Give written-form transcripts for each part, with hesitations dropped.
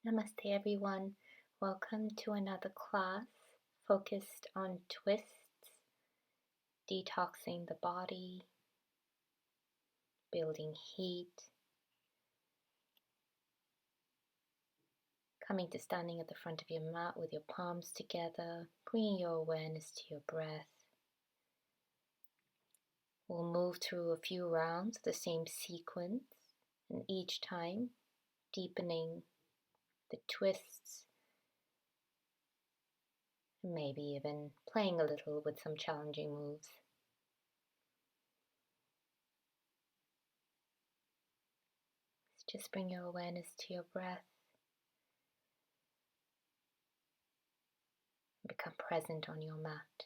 Namaste, everyone. Welcome to another class focused on twists, detoxing the body, building heat, coming to standing at the front of your mat with your palms together, bringing your awareness to your breath. We'll move through a few rounds of the same sequence, and each time deepening the twists, and maybe even playing a little with some challenging moves. Just bring your awareness to your breath. Become present on your mat.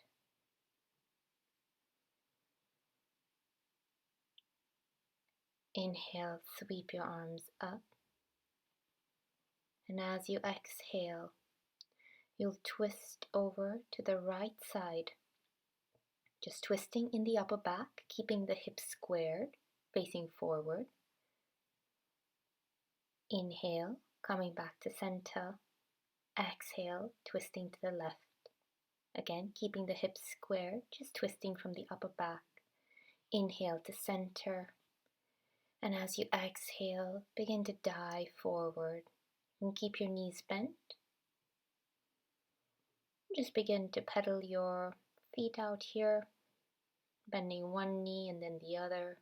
Inhale, sweep your arms up. And as you exhale, you'll twist over to the right side. Just twisting in the upper back, keeping the hips squared, facing forward. Inhale, coming back to center. Exhale, twisting to the left. Again, keeping the hips squared, just twisting from the upper back. Inhale to center. And as you exhale, begin to dive forward. And keep your knees bent. Just begin to pedal your feet out here, bending one knee and then the other.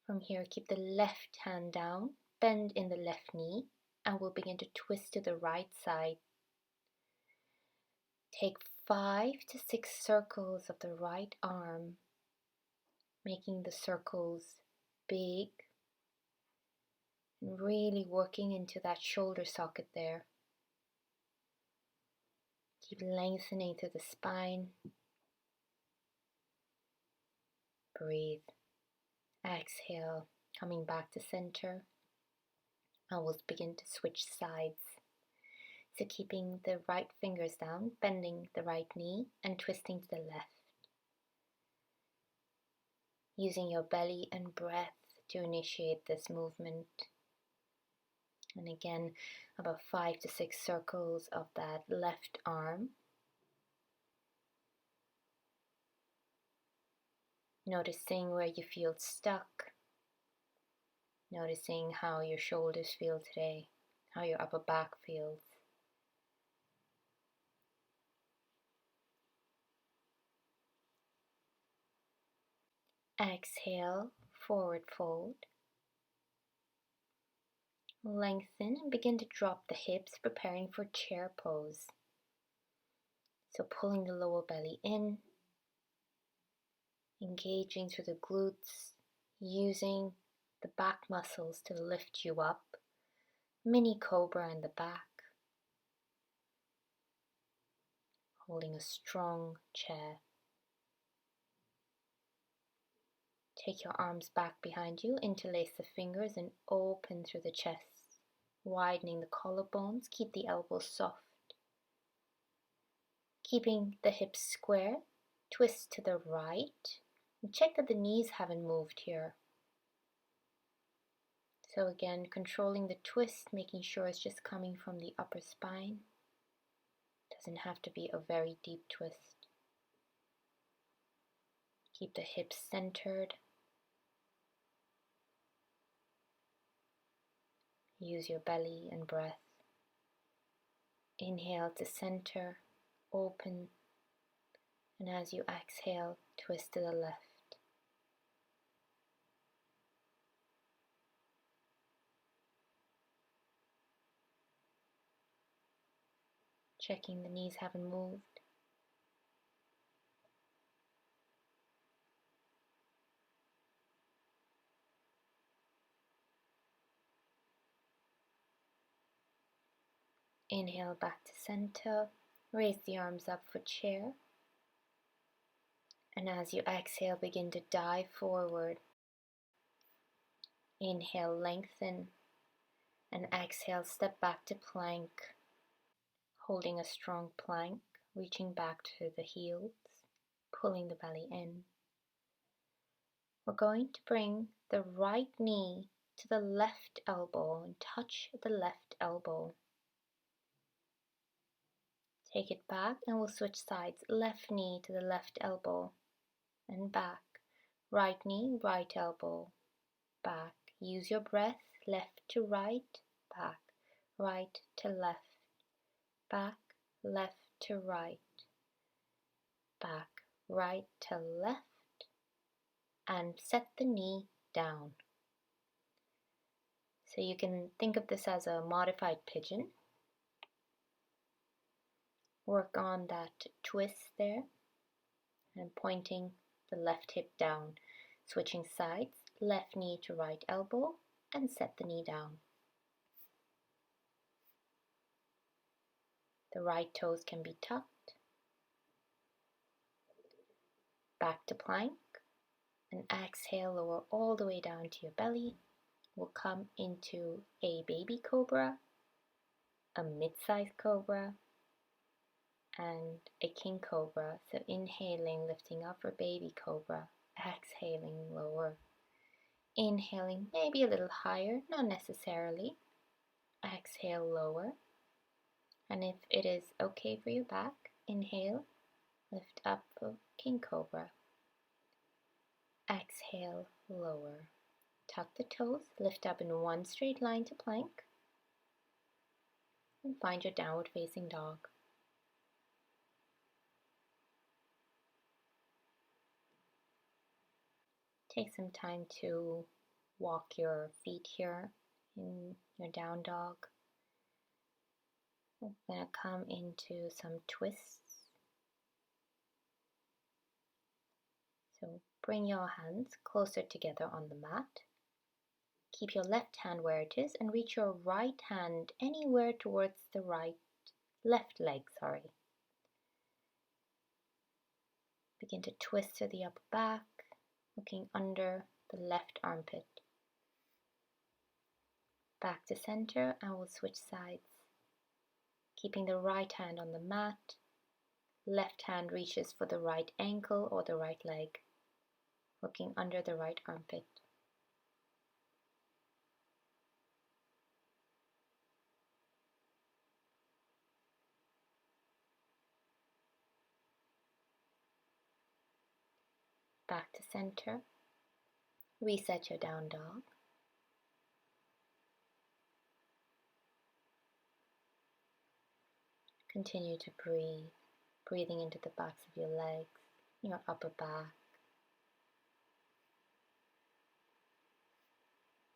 From here, keep the left hand down, bend in the left knee, and we'll begin to twist to the right side. Take 5 to 6 circles of the right arm, making the circles big and really working into that shoulder socket there. Keep lengthening through the spine. Breathe. Exhale, coming back to center. And we'll begin to switch sides. So keeping the right fingers down, bending the right knee and twisting to the left. Using your belly and breath to initiate this movement. And again, about 5 to 6 circles of that left arm. Noticing where you feel stuck. Noticing how your shoulders feel today, how your upper back feels. Exhale, forward fold. Lengthen and begin to drop the hips, preparing for chair pose. So pulling the lower belly in, engaging through the glutes, using the back muscles to lift you up. Mini cobra in the back. Holding a strong chair. Take your arms back behind you, interlace the fingers and open through the chest, widening the collarbones. Keep the elbows soft. Keeping the hips square, twist to the right, and check that the knees haven't moved here. So again, controlling the twist, making sure it's just coming from the upper spine. Doesn't have to be a very deep twist. Keep the hips centered. Use your belly and breath. Inhale to center, open, and as you exhale, twist to the left. Checking the knees haven't moved. Inhale back to center. Raise the arms up for chair. And as you exhale, begin to dive forward. Inhale, lengthen. And exhale, step back to plank. Holding a strong plank, reaching back to the heels, pulling the belly in. We're going to bring the right knee to the left elbow and touch the left elbow. Take it back and we'll switch sides. Left knee to the left elbow and back. Right knee, right elbow, back. Use your breath. Left to right, back. Right to left, back. Left to right, back. Right to left, and set the knee down. So you can think of this as a modified pigeon. Work on that twist there and pointing the left hip down. Switching sides, left knee to right elbow and set the knee down. The right toes can be tucked. Back to plank and exhale, lower all the way down to your belly. We'll come into a baby cobra, a mid-sized cobra, and a king cobra. So inhaling, lifting up for baby cobra, exhaling, lower. Inhaling, maybe a little higher, not necessarily. Exhale, lower. And if it is okay for your back, inhale, lift up for king cobra. Exhale, lower. Tuck the toes, lift up in one straight line to plank, and find your downward facing dog. Take some time to walk your feet here in your down dog. We're going to come into some twists. So bring your hands closer together on the mat. Keep your left hand where it is and reach your right hand anywhere towards the left leg. Begin to twist to the upper back, looking under the left armpit. Back to center and we'll switch sides. Keeping the right hand on the mat, left hand reaches for the right ankle or the right leg, looking under the right armpit. Back to center. Reset your down dog. Continue to breathe, breathing into the backs of your legs, your upper back.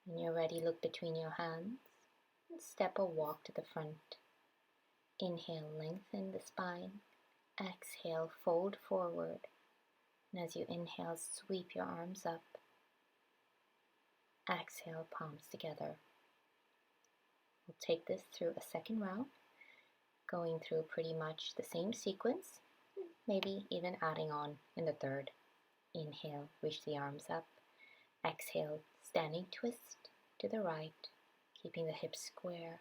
When you're ready, look between your hands and step or walk to the front. Inhale, lengthen the spine. Exhale, fold forward. And as you inhale, sweep your arms up. Exhale, palms together. We'll take this through a second round, going through pretty much the same sequence, maybe even adding on in the third. Inhale, reach the arms up. Exhale, standing twist to the right, keeping the hips square.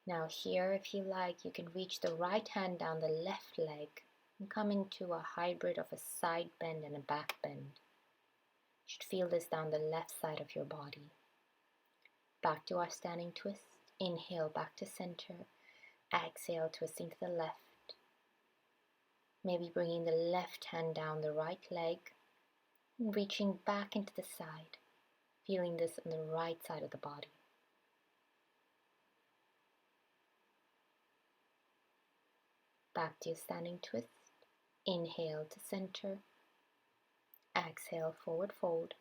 Now here, if you like, you can reach the right hand down the left leg and come into a hybrid of a side bend and a back bend. You should feel this down the left side of your body. Back to our standing twist. Inhale, back to center. Exhale, twisting to the left. Maybe bringing the left hand down the right leg and reaching back into the side. Feeling this on the right side of the body. Back to your standing twist. Inhale to center. Exhale, forward fold.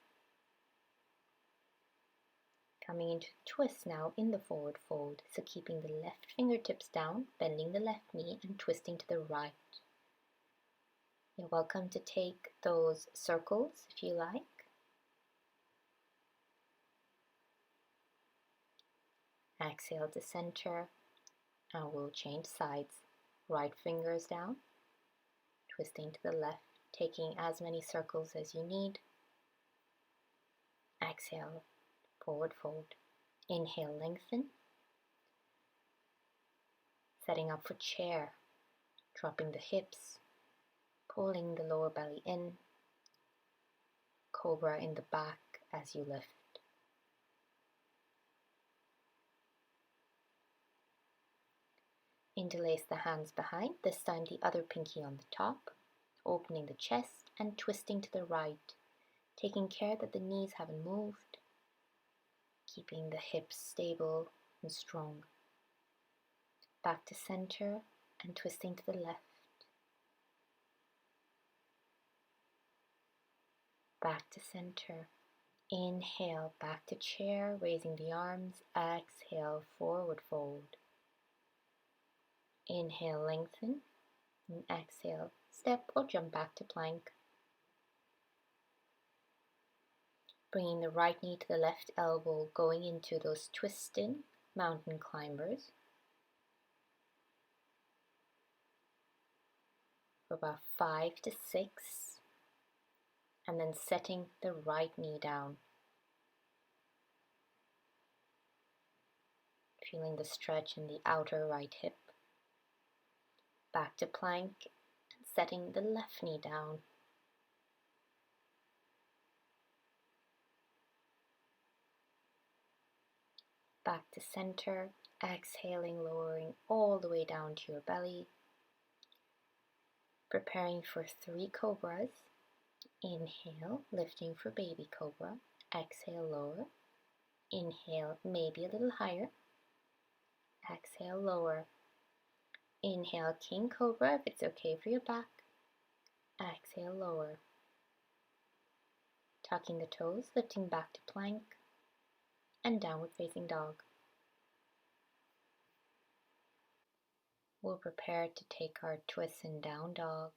Coming into twist now in the forward fold. So keeping the left fingertips down, bending the left knee and twisting to the right. You're welcome to take those circles if you like. Exhale to center and we'll change sides. Right fingers down, twisting to the left, taking as many circles as you need. Exhale, forward fold. Inhale, lengthen. Setting up for chair, dropping the hips, pulling the lower belly in. cobra in the back as you lift. Interlace the hands behind, this time the other pinky on the top, opening the chest and twisting to the right, taking care that the knees haven't moved, keeping the hips stable and strong. Back to center and twisting to the left. Back to center. Inhale, back to chair, raising the arms. Exhale, forward fold. Inhale, lengthen. And exhale, step or jump back to plank. Bringing the right knee to the left elbow, going into those twisted mountain climbers for about 5 to 6, and then setting the right knee down. Feeling the stretch in the outer right hip. Back to plank and setting the left knee down. Back to center, exhaling, lowering all the way down to your belly. Preparing for 3 cobras. Inhale, lifting for baby cobra. Exhale, lower. Inhale, maybe a little higher. Exhale, lower. Inhale, king cobra if it's okay for your back. Exhale, lower. Tucking the toes, lifting back to plank. And downward facing dog. We'll prepare to take our twist in down dog.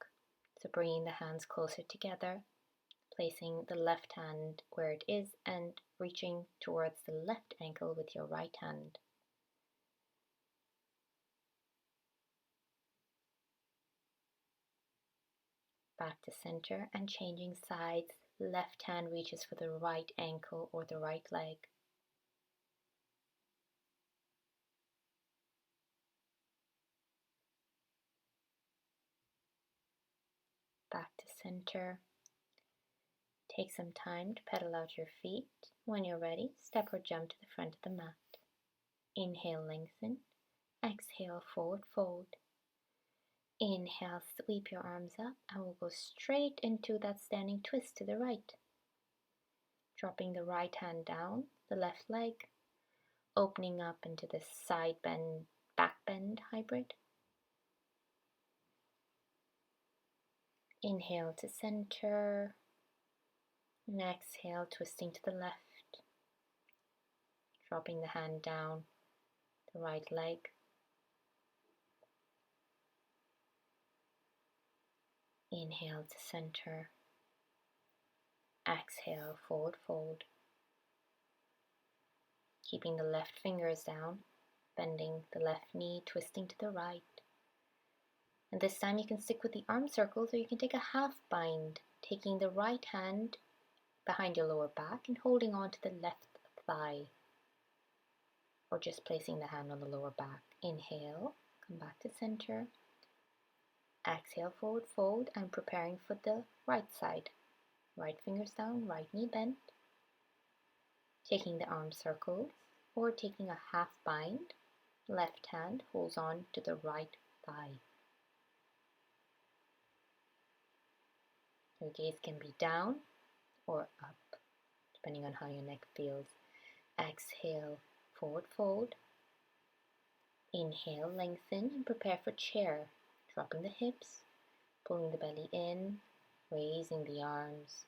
So bringing the hands closer together, placing the left hand where it is and reaching towards the left ankle with your right hand. Back to center and changing sides. Left hand reaches for the right ankle or the right leg. Back to center. Take some time to pedal out your feet. When you're ready, step or jump to the front of the mat. Inhale, lengthen. Exhale, forward fold. Inhale, sweep your arms up and we'll go straight into that standing twist to the right. Dropping the right hand down, the left leg, opening up into this side bend, back bend hybrid. Inhale to center, and exhale, twisting to the left. Dropping the hand down, the right leg. Inhale to center. Exhale, forward fold. Keeping the left fingers down, bending the left knee, twisting to the right. And this time you can stick with the arm circles or you can take a half bind, taking the right hand behind your lower back and holding on to the left thigh. Or just placing the hand on the lower back. Inhale, come back to center. Exhale, forward fold and preparing for the right side. Right fingers down, right knee bent. Taking the arm circles or taking a half bind. Left hand holds on to the right thigh. Your gaze can be down or up, depending on how your neck feels. Exhale, forward fold. Inhale, lengthen and prepare for chair. Dropping the hips, pulling the belly in, raising the arms.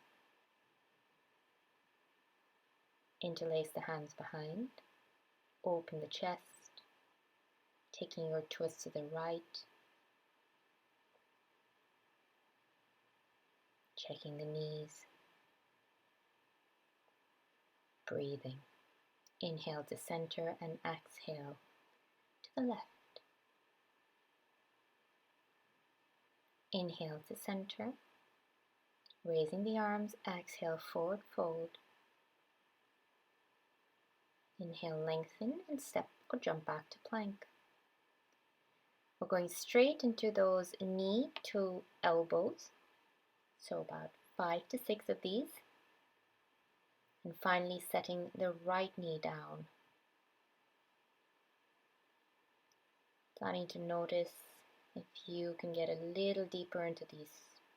Interlace the hands behind. Open the chest, taking your twist to the right. Checking the knees. Breathing. Inhale to center and exhale to the left. Inhale to center. Raising the arms, exhale, forward fold. Inhale, lengthen and step or jump back to plank. We're going straight into those knee to elbows. So about 5 to 6 of these. And finally setting the right knee down. Starting to notice if you can get a little deeper into these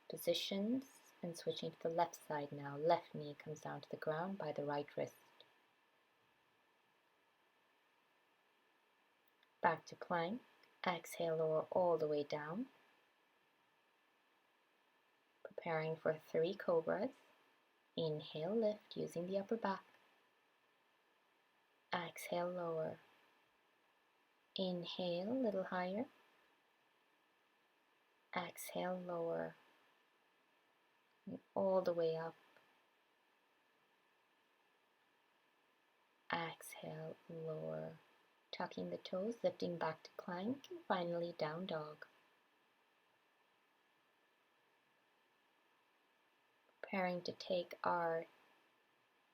positions and switching to the left side now. Left knee comes down to the ground by the right wrist. Back to plank. Exhale, lower all the way down. Preparing for 3 cobras. Inhale, lift using the upper back. Exhale, lower. Inhale, a little higher. Exhale, lower. And all the way up. Exhale, lower. Tucking the toes, lifting back to plank, and finally down dog. Preparing to take our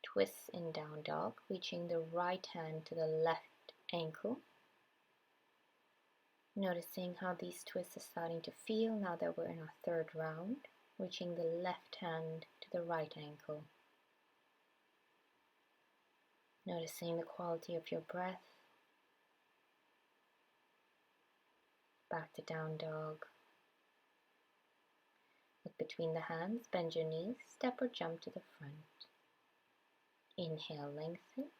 twists in down dog, reaching the right hand to the left ankle. Noticing how these twists are starting to feel now that we're in our 3rd round, reaching the left hand to the right ankle. Noticing the quality of your breath. Back to down dog. Look between the hands, bend your knees, step or jump to the front. Inhale, lengthen.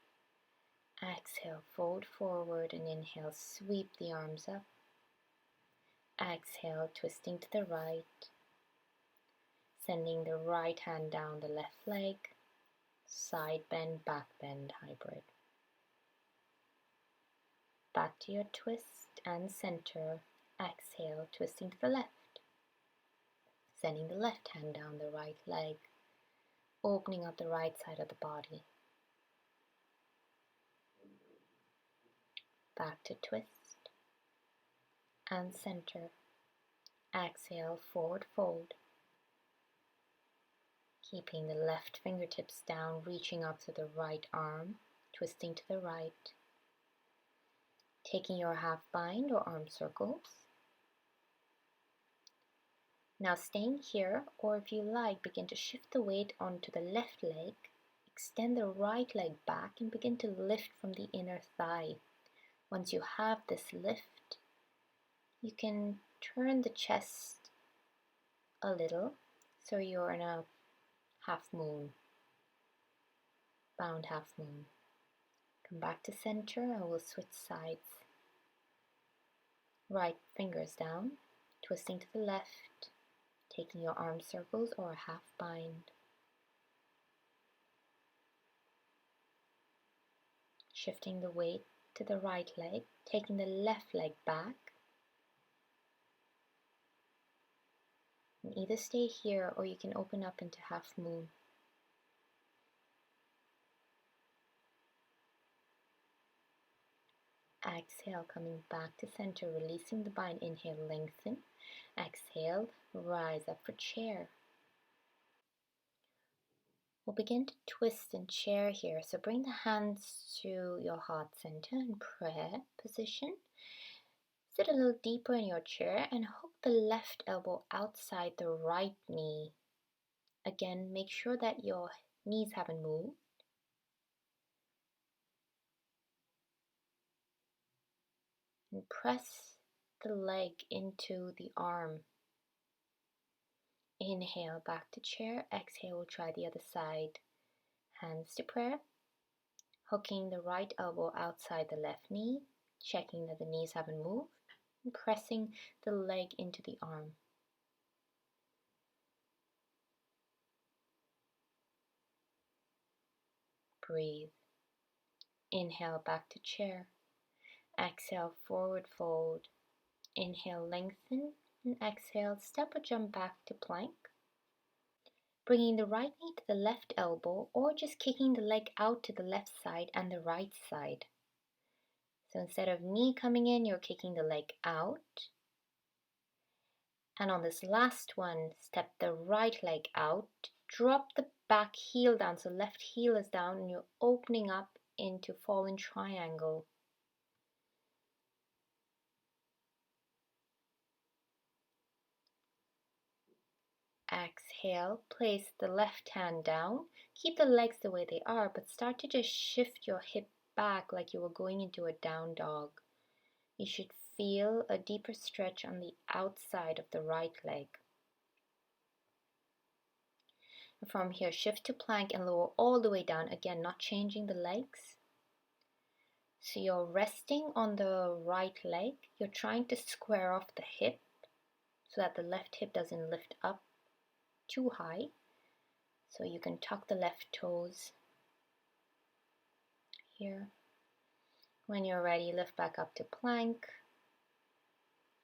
Exhale, fold forward, and inhale, sweep the arms up. Exhale, twisting to the right. Sending the right hand down the left leg. Side bend, back bend, hybrid. Back to your twist and center. Exhale, twisting to the left. Sending the left hand down the right leg. Opening up the right side of the body. Back to twist and center. Exhale, forward fold. Keeping the left fingertips down, reaching up to the right arm, twisting to the right. Taking your half bind or arm circles. Now staying here, or if you like, begin to shift the weight onto the left leg. Extend the right leg back and begin to lift from the inner thigh. Once you have this lift, you can turn the chest a little so you're in a half moon, bound half moon. Come back to center and we'll switch sides. Right fingers down, twisting to the left, taking your arm circles or a half bind. Shifting the weight to the right leg, taking the left leg back. And either stay here or you can open up into half moon. Exhale, coming back to center, releasing the bind. Inhale, lengthen. Exhale, rise up for chair. We'll begin to twist in chair here. So bring the hands to your heart center in prayer position. Sit a little deeper in your chair and hook the left elbow outside the right knee. Again, make sure that your knees haven't moved. And press the leg into the arm. Inhale, back to chair. Exhale, we'll try the other side. Hands to prayer. Hooking the right elbow outside the left knee. Checking that the knees haven't moved. And pressing the leg into the arm. Breathe. Inhale, back to chair. Exhale, forward fold. Inhale, lengthen. And exhale, step or jump back to plank. Bringing the right knee to the left elbow or just kicking the leg out to the left side and the right side. So instead of knee coming in, you're kicking the leg out. And on this last one, step the right leg out. Drop the back heel down, so left heel is down and you're opening up into fallen triangle. exhale, place the left hand down. Keep the legs the way they are, but start to just shift your hip back like you were going into a down dog. You should feel a deeper stretch on the outside of the right leg. From here, shift to plank and lower all the way down. Again, not changing the legs. So you're resting on the right leg. You're trying to square off the hip so that the left hip doesn't lift up too high. So you can tuck the left toes here. When you're ready, lift back up to plank.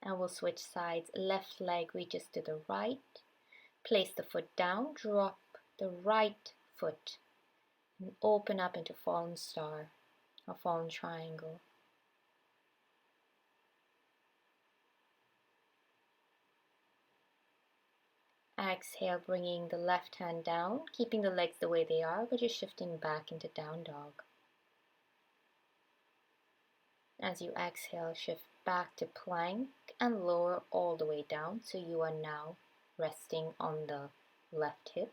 And we'll switch sides. Left leg reaches to the right. Place the foot down, drop the right foot, and open up into fallen star or fallen triangle. Exhale, bringing the left hand down, keeping the legs the way they are, but just shifting back into down dog. As you exhale, shift back to plank and lower all the way down, so you are now resting on the left hip.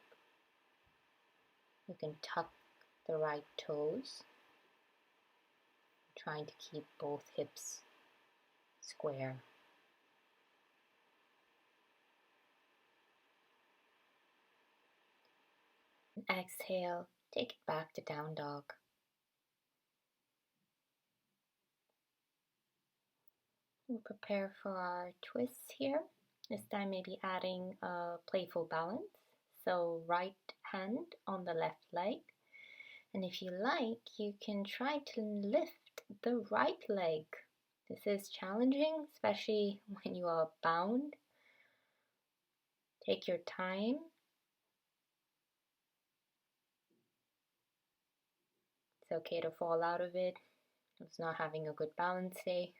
You can tuck the right toes, trying to keep both hips square. And exhale, take it back to down dog. We'll prepare for our twists here. This time maybe adding a playful balance. So right hand on the left leg. And if you like, you can try to lift the right leg. This is challenging, especially when you are bound. Take your time. It's okay to fall out of it. It's not having a good balance day.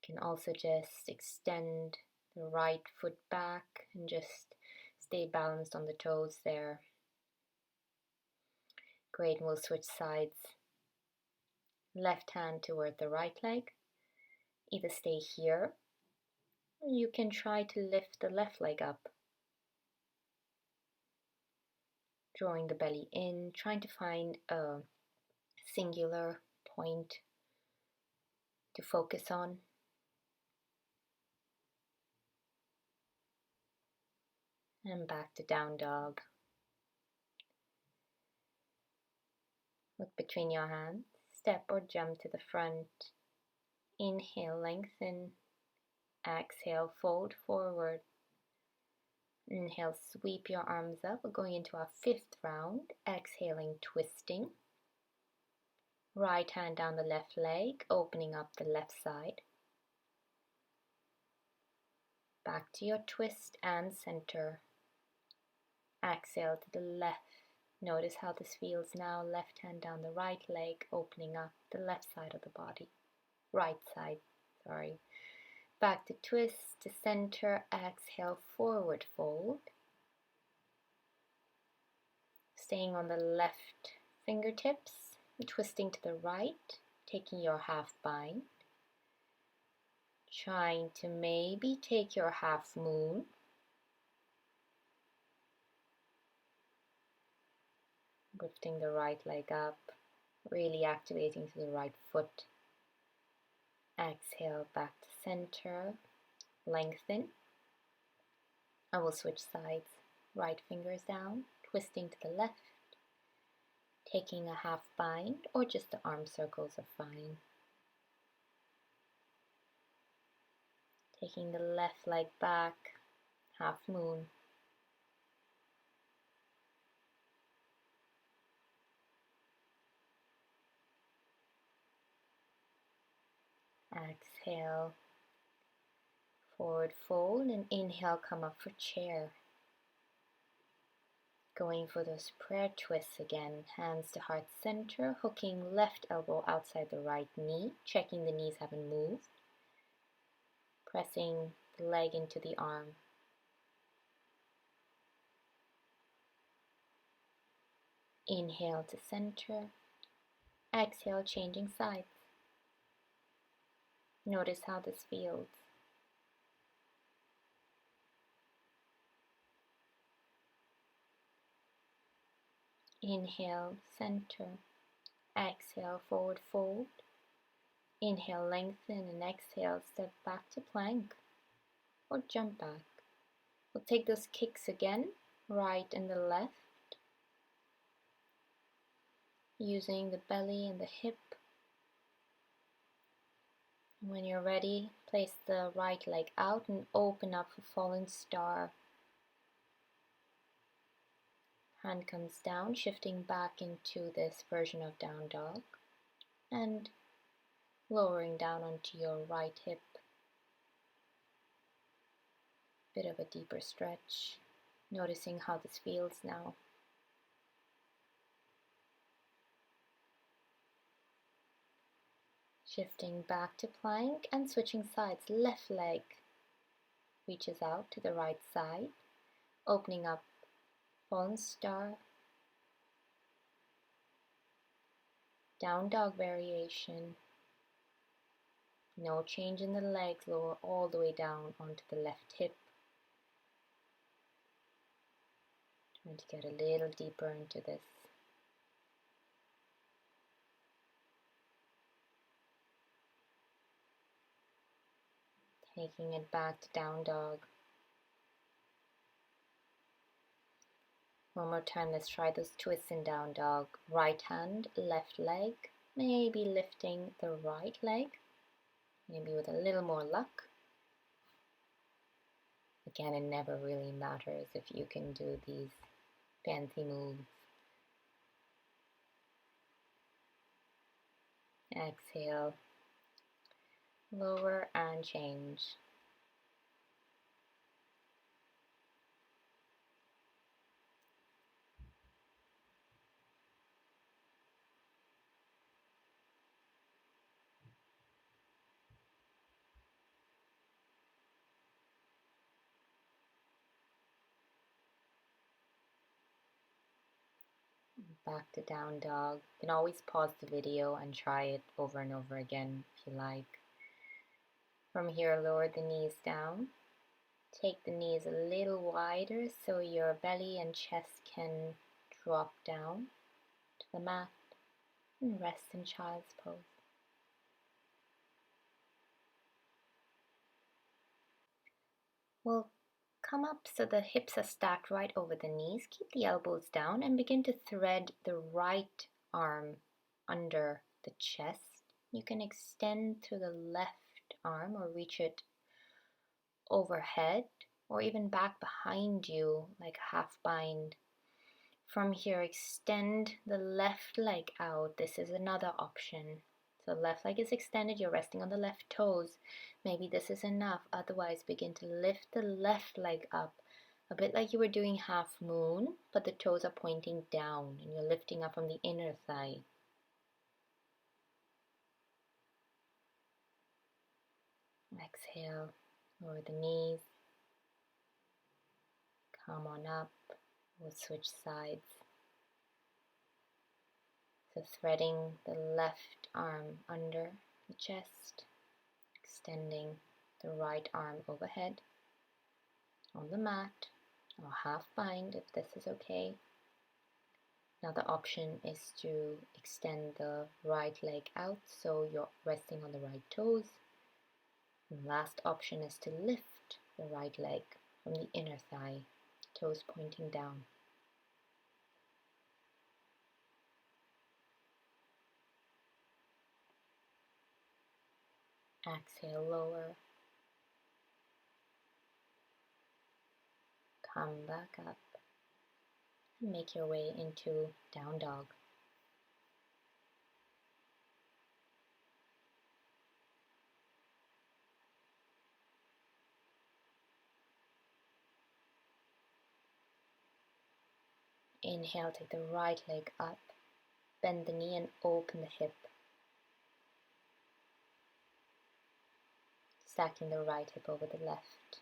You can also just extend the right foot back and just stay balanced on the toes there. Great, and we'll switch sides. Left hand toward the right leg. Either stay here, or you can try to lift the left leg up. Drawing the belly in, trying to find a singular point to focus on. And back to down dog. Look between your hands. Step or jump to the front. Inhale, lengthen. Exhale, fold forward. Inhale, sweep your arms up. We're going into our 5th round. Exhaling, twisting. Right hand down the left leg, opening up the left side. Back to your twist and center. Exhale to the left. Notice how this feels now. Left hand down the right leg, opening up the left side of the body. Right side, sorry. Back to twist, to center. Exhale, forward fold. Staying on the left fingertips, twisting to the right, taking your half bind. Trying to maybe take your half moon. Lifting the right leg up, really activating to the right foot. Exhale, back to center, lengthen. I will switch sides, right fingers down, twisting to the left, taking a half bind or just the arm circles are fine. Taking the left leg back, half moon. Exhale, forward fold, and inhale, come up for chair. Going for those prayer twists again. Hands to heart center, hooking left elbow outside the right knee, checking the knees haven't moved. Pressing the leg into the arm. Inhale to center. Exhale, changing sides. Notice how this feels. Inhale, center. Exhale, forward fold. Inhale, lengthen, and exhale, step back to plank or jump back. We'll take those kicks again, right and the left, using the belly and the hip. When you're ready, place the right leg out and open up for fallen star. Hand comes down, shifting back into this version of down dog and lowering down onto your right hip. Bit of a deeper stretch, noticing how this feels now. Shifting back to plank and switching sides. Left leg reaches out to the right side, opening up fallen star, down dog variation. No change in the legs, lower all the way down onto the left hip. Trying to get a little deeper into this. Taking it back to down dog. One more time, let's try those twists in down dog. Right hand, left leg, maybe lifting the right leg, maybe with a little more luck. Again, it never really matters if you can do these fancy moves. Exhale, lower and change. Back to down dog. You can always pause the video and try it over and over again if you like. From here, lower the knees down. Take the knees a little wider so your belly and chest can drop down to the mat and rest in child's pose. We'll come up so the hips are stacked right over the knees. Keep the elbows down and begin to thread the right arm under the chest. You can extend through the left arm or reach it overhead or even back behind you like a half bind. From here, extend the left leg out. This is another option. So left leg is extended, you're resting on the left toes. Maybe this is enough, otherwise begin to lift the left leg up, a bit like you were doing half moon, but the toes are pointing down and you're lifting up from the inner thigh. Exhale, lower the knees, come on up, we'll switch sides. So threading the left arm under the chest, extending the right arm overhead on the mat, or half bind if this is okay. Another option is to extend the right leg out so you're resting on the right toes. And last option is to lift the right leg from the inner thigh, toes pointing down. Exhale, lower. Come back up and make your way into down dog. Inhale, take the right leg up, bend the knee and open the hip. Stacking the right hip over the left.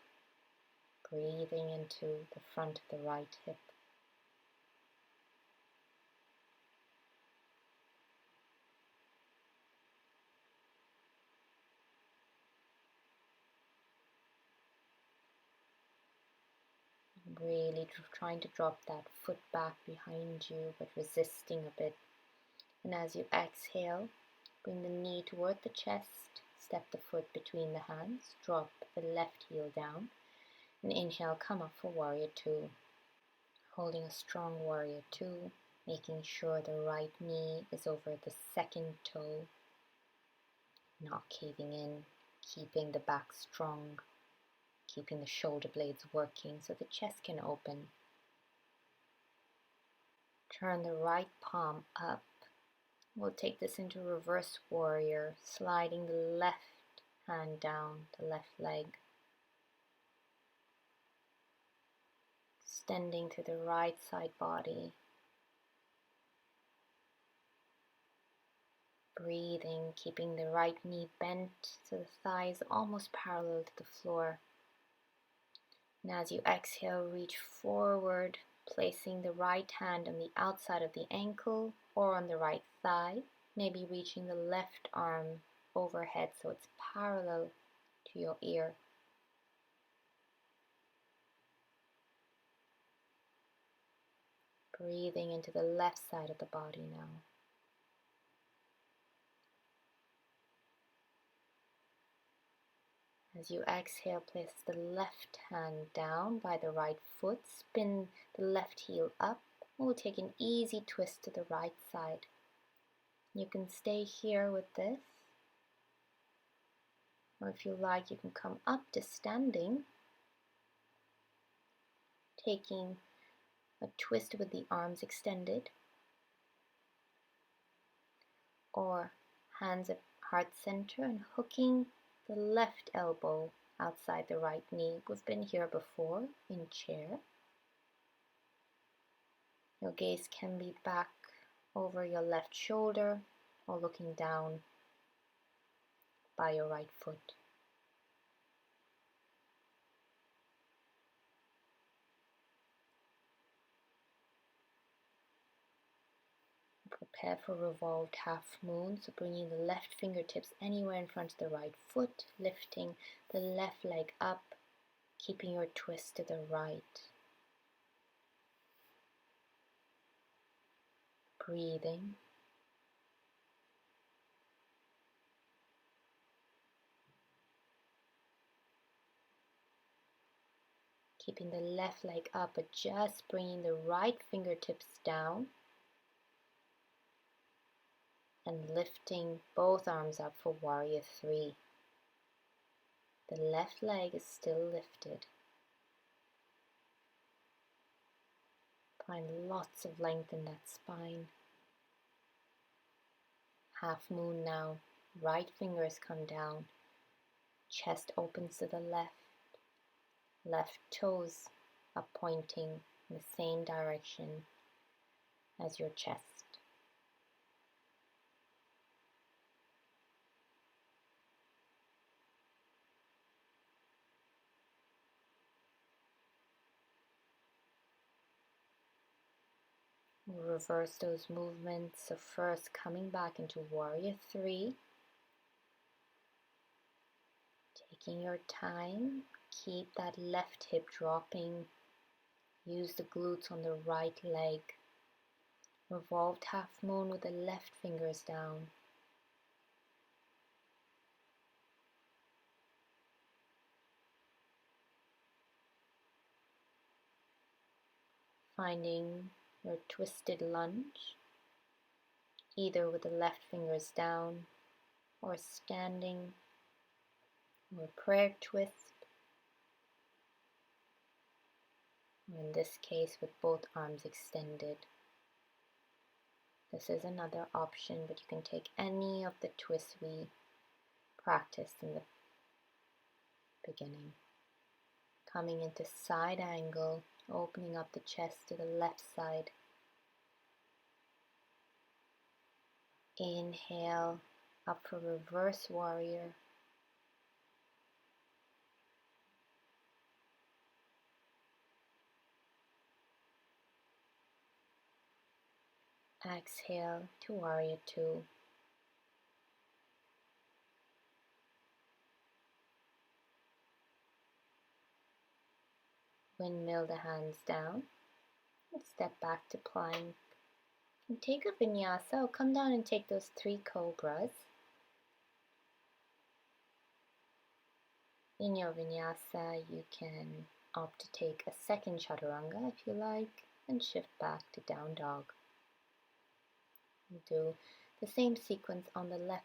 Breathing into the front of the right hip. Really trying to drop that foot back behind you, but resisting a bit. And as you exhale, bring the knee toward the chest, step the foot between the hands, drop the left heel down, and inhale, come up for warrior two. Holding a strong warrior two, making sure the right knee is over the second toe, not caving in, keeping the back strong, keeping the shoulder blades working so the chest can open. Turn the right palm up. We'll take this into reverse warrior, sliding the left hand down the left leg, extending to the right side body. Breathing, keeping the right knee bent so the thigh is almost parallel to the floor. And as you exhale, reach forward, placing the right hand on the outside of the ankle or on the right thigh, maybe reaching the left arm overhead so it's parallel to your ear. Breathing into the left side of the body now. As you exhale, place the left hand down by the right foot, spin the left heel up. We'll take an easy twist to the right side. You can stay here with this, or if you like, you can come up to standing, taking a twist with the arms extended, or hands at heart center and hooking the left elbow outside the right knee. We've been here before in chair. Your gaze can be back over your left shoulder or looking down by your right foot. Prepare for revolved half moon, so bringing the left fingertips anywhere in front of the right foot, lifting the left leg up, keeping your twist to the right. Breathing. Keeping the left leg up, but just bringing the right fingertips down and lifting both arms up for warrior three. The left leg is still lifted. Find lots of length in that spine. Half moon now. Right fingers come down. Chest opens to the left. Left toes are pointing in the same direction as your chest. We'll reverse those movements. So first coming back into warrior three. Taking your time, keep that left hip dropping. Use the glutes on the right leg. Revolved half moon with the left fingers down. Finding your twisted lunge, either with the left fingers down or standing, or prayer twist, or in this case with both arms extended. This is another option, but you can take any of the twists we practiced in the beginning. Coming into side angle, opening up the chest to the left side. Inhale, up for reverse warrior. Exhale to warrior two. Windmill the hands down and step back to plank. And take a vinyasa, or come down and take those 3 cobras. In your vinyasa, you can opt to take a second chaturanga if you like, and shift back to down dog. And do the same sequence on the left.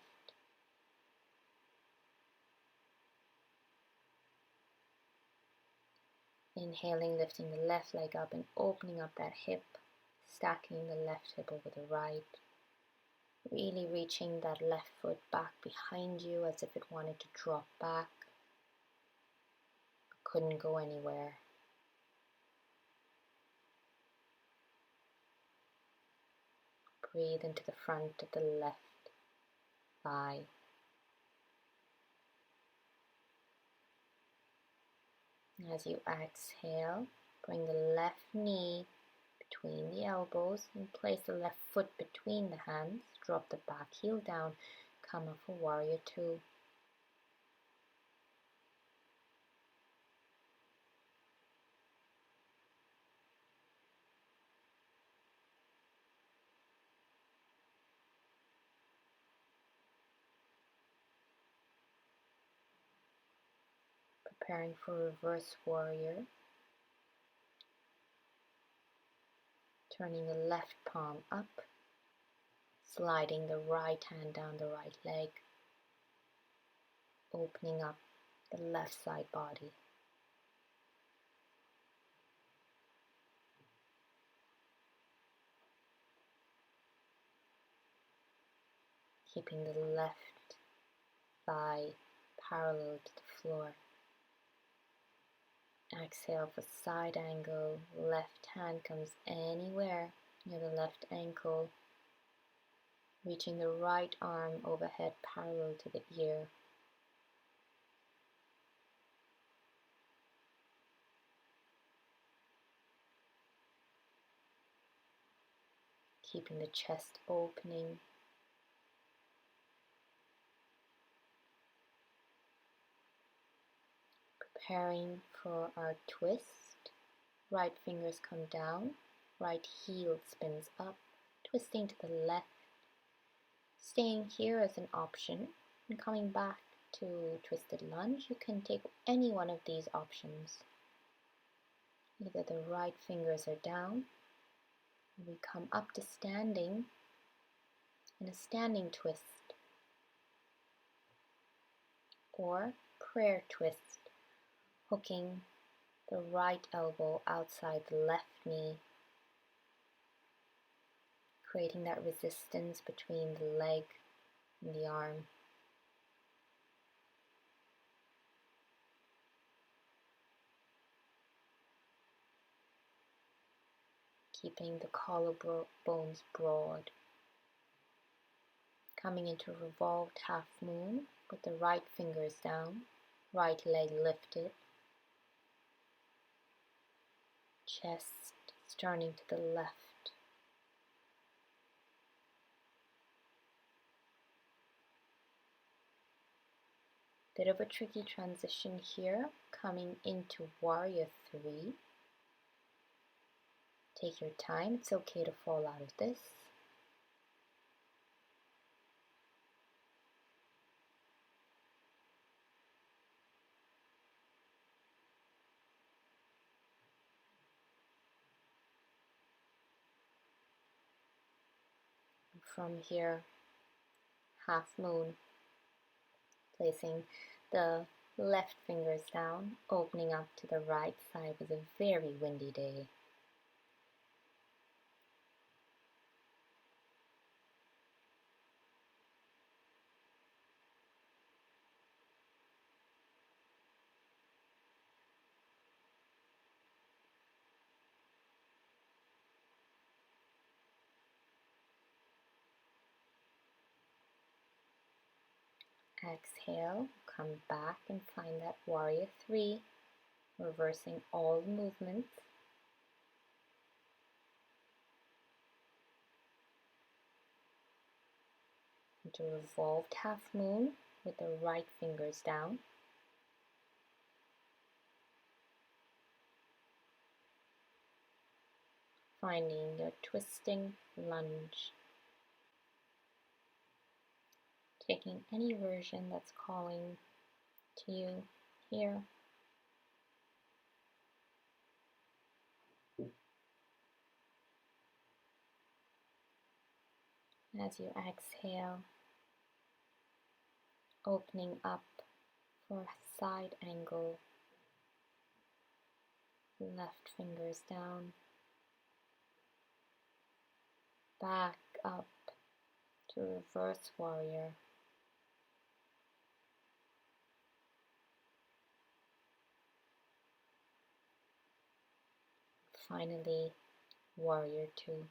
Inhaling, lifting the left leg up and opening up that hip, stacking the left hip over the right. Really reaching that left foot back behind you as if it wanted to drop back, but couldn't go anywhere. Breathe into the front of the left thigh. As you exhale, bring the left knee between the elbows and place the left foot between the hands. Drop the back heel down. Come up for warrior 2. Preparing for reverse warrior. Turning the left palm up. Sliding the right hand down the right leg. Opening up the left side body. Keeping the left thigh parallel to the floor. Exhale for side angle. Left hand comes anywhere near the left ankle. Reaching the right arm overhead parallel to the ear. Keeping the chest opening. Preparing for our twist. Right fingers come down. Right heel spins up. Twisting to the left. Staying here as an option. And coming back to twisted lunge, you can take any one of these options. Either the right fingers are down. We come up to standing in a standing twist. Or prayer twist. Hooking the right elbow outside the left knee, creating that resistance between the leg and the arm. Keeping the collarbones broad. Coming into revolved half moon with the right fingers down, right leg lifted. Chest turning to the left. Bit of a tricky transition here, coming into warrior 3. Take your time, it's okay to fall out of this. From here, half moon, placing the left fingers down, opening up to the right side. It was a very windy day. Exhale, come back and find that warrior 3, reversing all the movements. Into revolved half moon with the right fingers down. finding your twisting lunge. Taking any version that's calling to you here. As you exhale, opening up for a side angle, left fingers down, back up to reverse warrior. Finally, warrior two.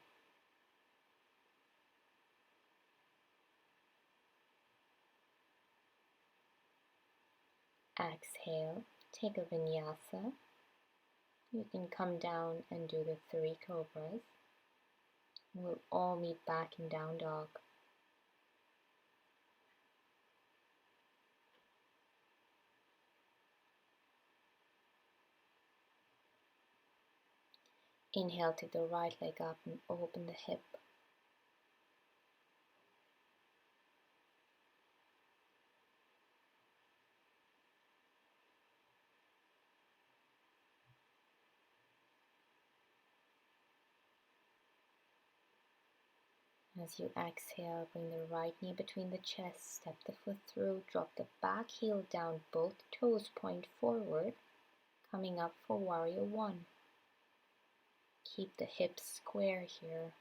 Exhale, take a vinyasa. You can come down and do the 3 cobras. We'll all meet back in down dog. Inhale, take the right leg up and open the hip. As you exhale, bring the right knee between the chest, step the foot through, drop the back heel down, both toes point forward, coming up for warrior one. Keep the hips square here.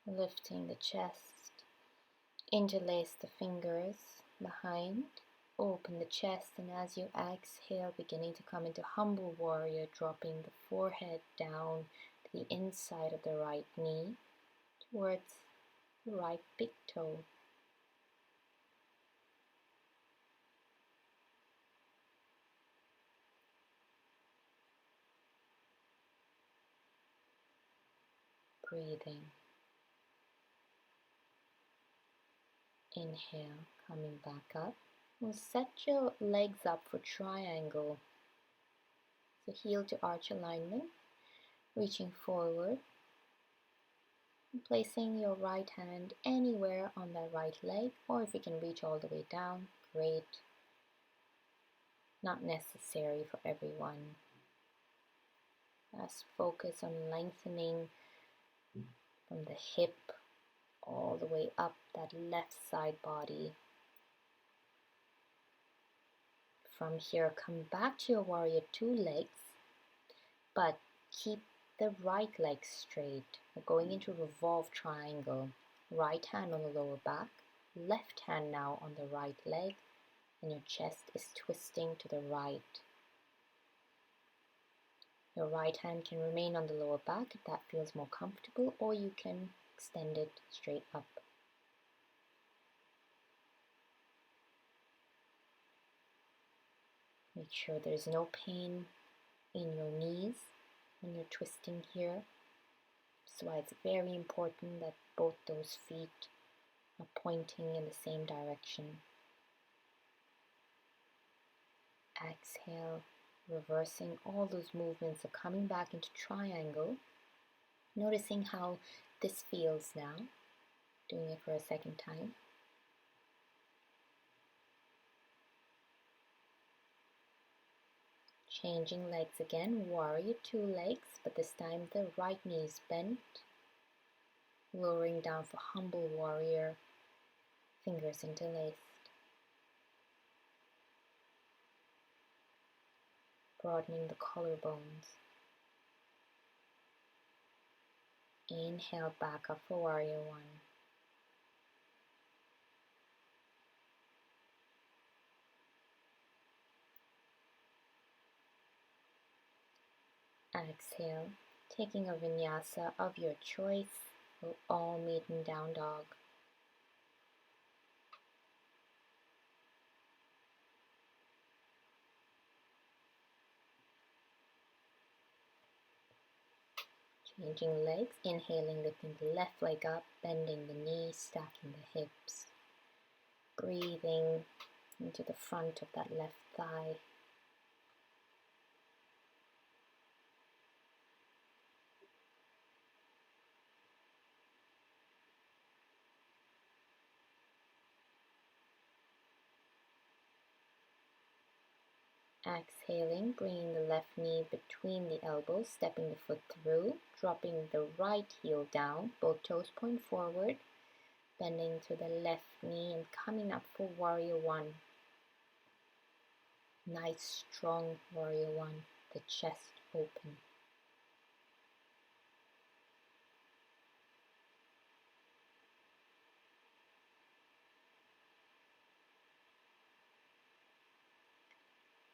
Lifting the chest, interlace the fingers behind, open the chest, and as you exhale, beginning to come into humble warrior, dropping the forehead down to the inside of the right knee towards the right big toe. Breathing. Inhale, coming back up. We'll set your legs up for triangle. So heel to arch alignment, reaching forward, and placing your right hand anywhere on that right leg, or if you can reach all the way down, great. Not necessary for everyone. Let's focus on lengthening from the hip all the way up that left side body. From here, come back to your warrior two legs, but keep the right leg straight. We're going into revolve triangle. Right hand on the lower back, left hand now on the right leg, and your chest is twisting to the right. Your right hand can remain on the lower back if that feels more comfortable, or you can extend it straight up. Make sure there's no pain in your knees when you're twisting here. That's why it's very important that both those feet are pointing in the same direction. Exhale, reversing all those movements of coming back into triangle. Noticing how this feels now. Doing it for a second time. Changing legs again, warrior two legs, but this time the right knee is bent. Lowering down for humble warrior, fingers interlaced. Broadening the collarbones. Inhale, back up for warrior one. Exhale, taking a vinyasa of your choice. We'll all meet in down dog. Changing legs, inhaling, lifting the left leg up, bending the knee, stacking the hips. Breathing, into the front of that left thigh. Exhaling, bringing the left knee between the elbows, stepping the foot through, dropping the right heel down, both toes point forward, bending to the left knee and coming up for warrior one. Nice strong warrior one, the chest open.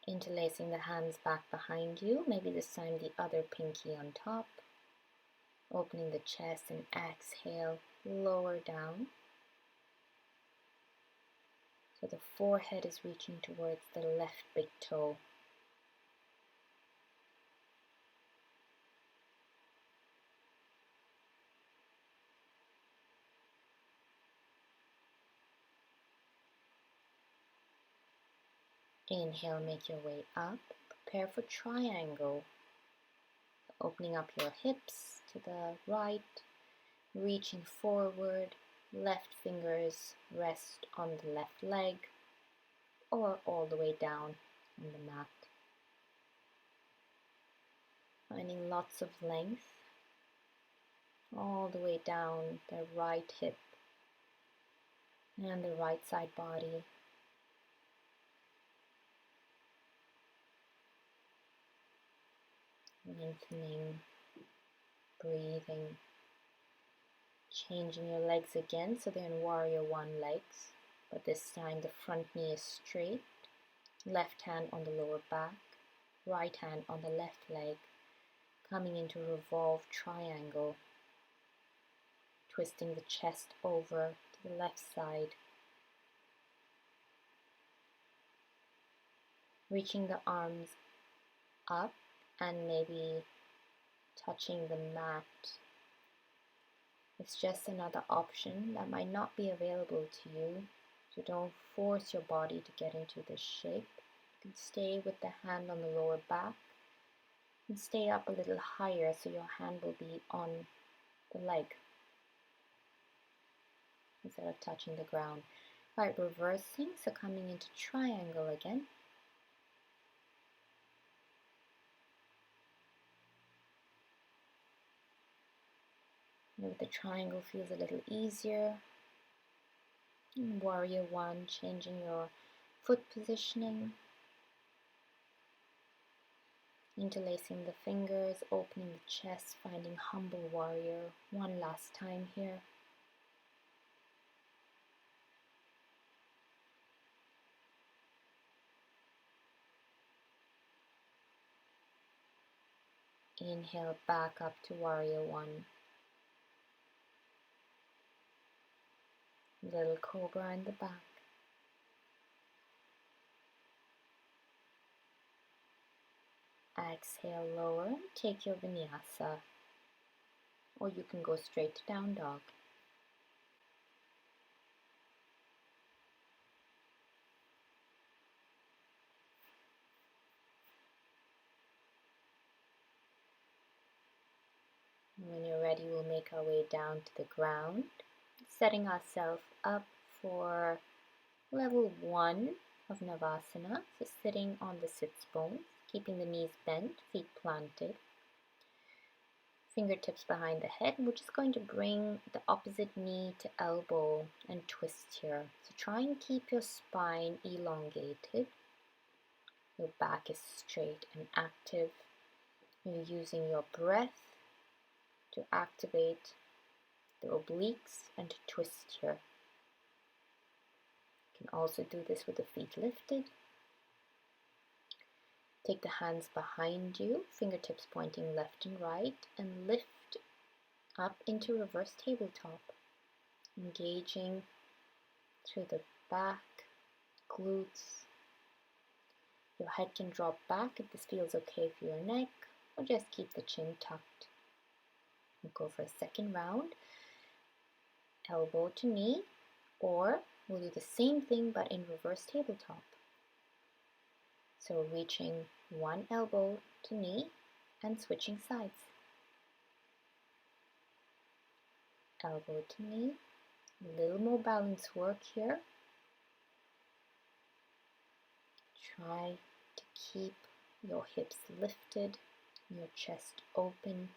Interlacing the hands back behind you, maybe this time the other pinky on top. Opening the chest and exhale, lower down. So the forehead is reaching towards the left big toe. Inhale, make your way up. Prepare for triangle. Opening up your hips to the right, reaching forward, left fingers rest on the left leg or all the way down on the mat. Finding lots of length all the way down the right hip and the right side body. Lengthening, breathing, changing your legs again so they're in warrior one legs, but this time the front knee is straight, left hand on the lower back, right hand on the left leg, coming into revolved triangle, twisting the chest over to the left side, reaching the arms up and maybe touching the mat. It's just another option that might not be available to you, so don't force your body to get into this shape. You can stay with the hand on the lower back and stay up a little higher so your hand will be on the leg instead of touching the ground. Right, reversing, so coming into triangle again. Maybe the triangle feels a little easier. In warrior one, changing your foot positioning. Interlacing the fingers, opening the chest, finding humble warrior one last time here. Inhale back up to warrior one. Little cobra in the back. Exhale, lower, take your vinyasa. Or you can go straight to down dog. When you're ready, we'll make our way down to the ground, setting ourselves up for level 1 of Navasana, so sitting on the sits bones, keeping the knees bent, feet planted, fingertips behind the head. We're just going to bring the opposite knee to elbow and twist here. So try and keep your spine elongated. Your back is straight and active. You're using your breath to activate the obliques and to twist here. You can also do this with the feet lifted. Take the hands behind you, fingertips pointing left and right, and lift up into reverse tabletop, engaging through the back, glutes. Your head can drop back if this feels okay for your neck, or just keep the chin tucked. We'll go for a second round, elbow to knee, or We'll do the same thing but in reverse tabletop. So reaching one elbow to knee and switching sides. Elbow to knee, a little more balance work here. Try to keep your hips lifted, your chest open.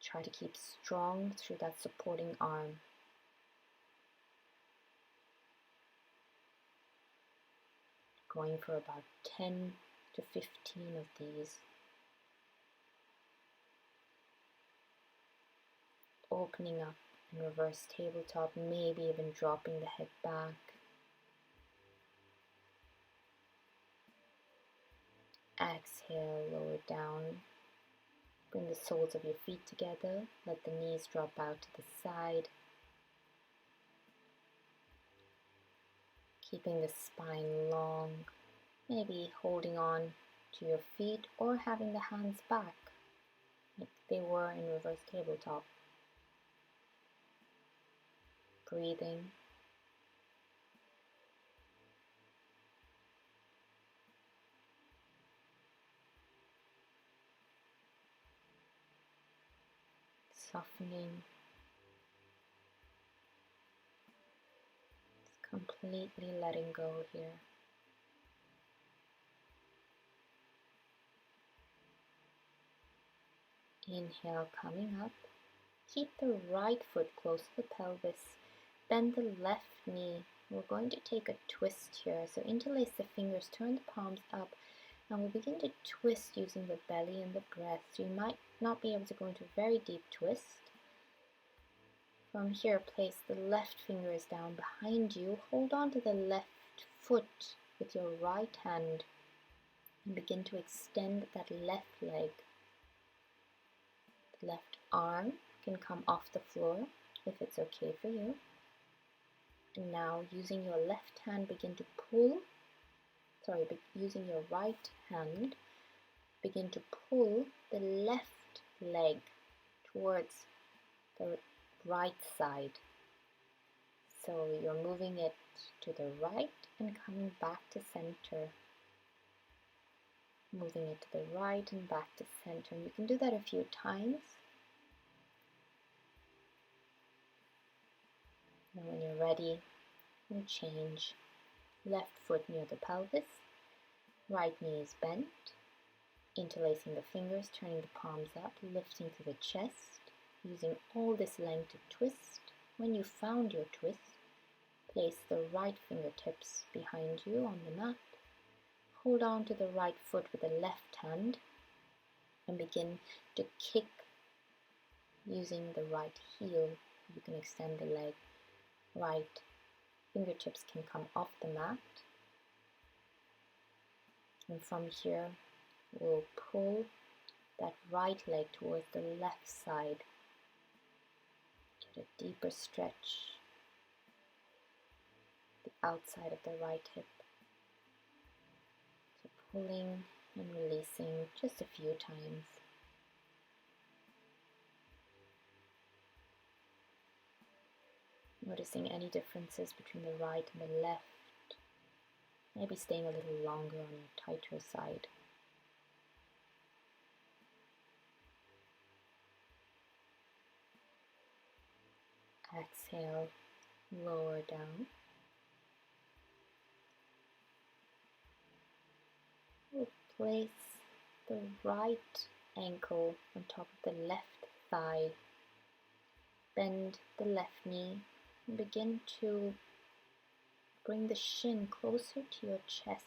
Try to keep strong through that supporting arm. Going for about 10 to 15 of these. Opening up in reverse tabletop, maybe even dropping the head back. Exhale, lower down. Bring the soles of your feet together. Let the knees drop out to the side. Keeping the spine long. Maybe holding on to your feet or having the hands back like they were in reverse tabletop. Breathing. Softening. Just completely letting go here. Inhale, coming up. Keep the right foot close to the pelvis. Bend the left knee. We're going to take a twist here. So interlace the fingers, turn the palms up, and we'll begin to twist using the belly and the breath. So you might not be able to go into a very deep twist. From here, place the left fingers down behind you. Hold on to the left foot with your right hand and begin to extend that left leg. The left arm can come off the floor if it's okay for you. And now using your left hand, using your right hand, begin to pull the left leg towards the right side. So you're moving it to the right and coming back to center. Moving it to the right and back to center. And you can do that a few times. And when you're ready, you change. Left foot near the pelvis, right knee is bent, interlacing the fingers, turning the palms up, lifting to the chest, using all this length to twist. When you found your twist, place the right fingertips behind you on the mat. Hold on to the right foot with the left hand and begin to kick using the right heel. You can extend the leg. Right fingertips can come off the mat. And from here, we'll pull that right leg towards the left side. Get a deeper stretch. The outside of the right hip. So pulling and releasing just a few times. Noticing any differences between the right and the left. Maybe staying a little longer on your tighter side. Exhale, lower down. We'll place the right ankle on top of the left thigh. Bend the left knee and begin to bring the shin closer to your chest.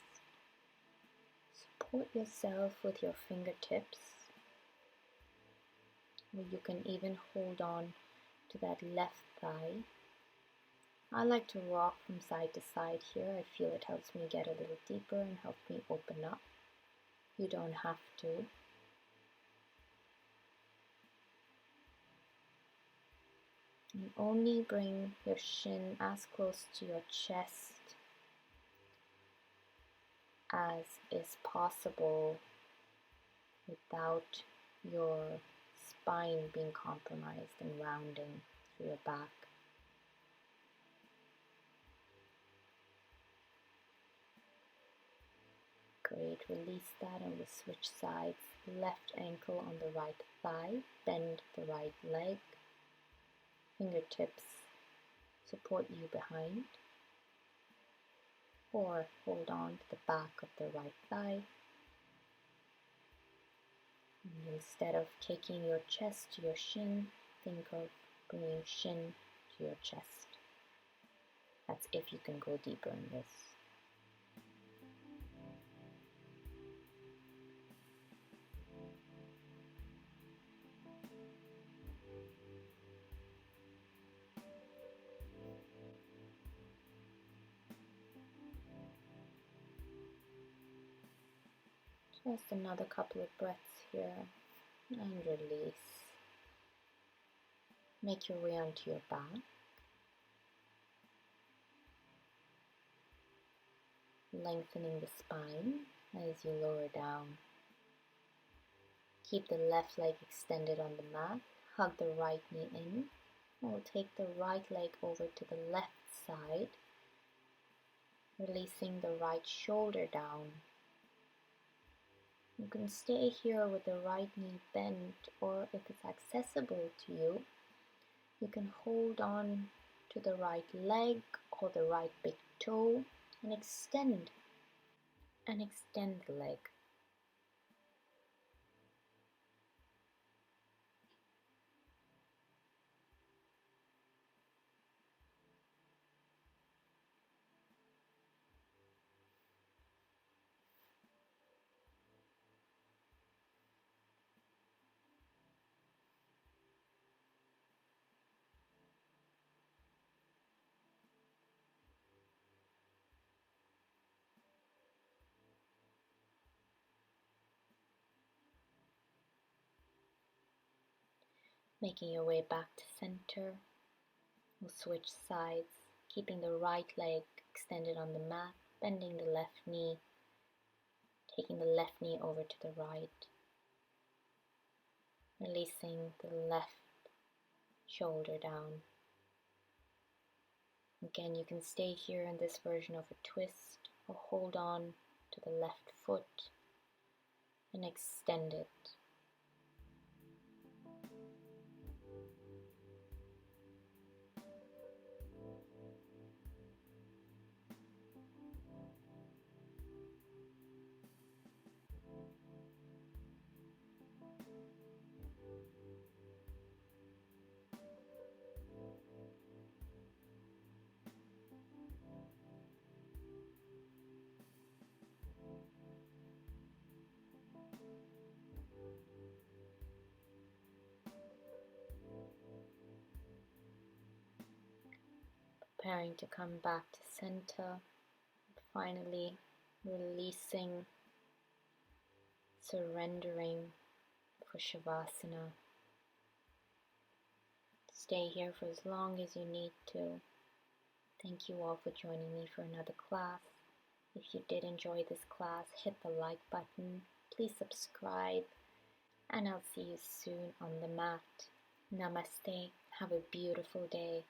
Support yourself with your fingertips. Or you can even hold on to that left thigh. I like to rock from side to side here. I feel it helps me get a little deeper and help me open up. You don't have to. And only bring your shin as close to your chest as is possible without your spine being compromised and rounding through your back. Great. Release that and we'll switch sides. Left ankle on the right thigh. Bend the right leg. Fingertips support you behind. Or hold on to the back of the right thigh. And instead of taking your chest to your shin, think of bringing shin to your chest. That's if you can go deeper in this. Just another couple of breaths here and release. Make your way onto your back. Lengthening the spine as you lower down. Keep the left leg extended on the mat. Hug the right knee in. We'll take the right leg over to the left side, releasing the right shoulder down. You can stay here with the right knee bent, or if it's accessible to you, you can hold on to the right leg or the right big toe and extend the leg. Making your way back to center, we'll switch sides, keeping the right leg extended on the mat, bending the left knee, taking the left knee over to the right, releasing the left shoulder down. Again, you can stay here in this version of a twist or hold on to the left foot and extend it. Preparing to come back to center, finally releasing, surrendering for Shavasana. Stay here for as long as you need to. Thank you all for joining me for another class. If you did enjoy this class, hit the like button, please subscribe, and I'll see you soon on the mat. Namaste. Have a beautiful day.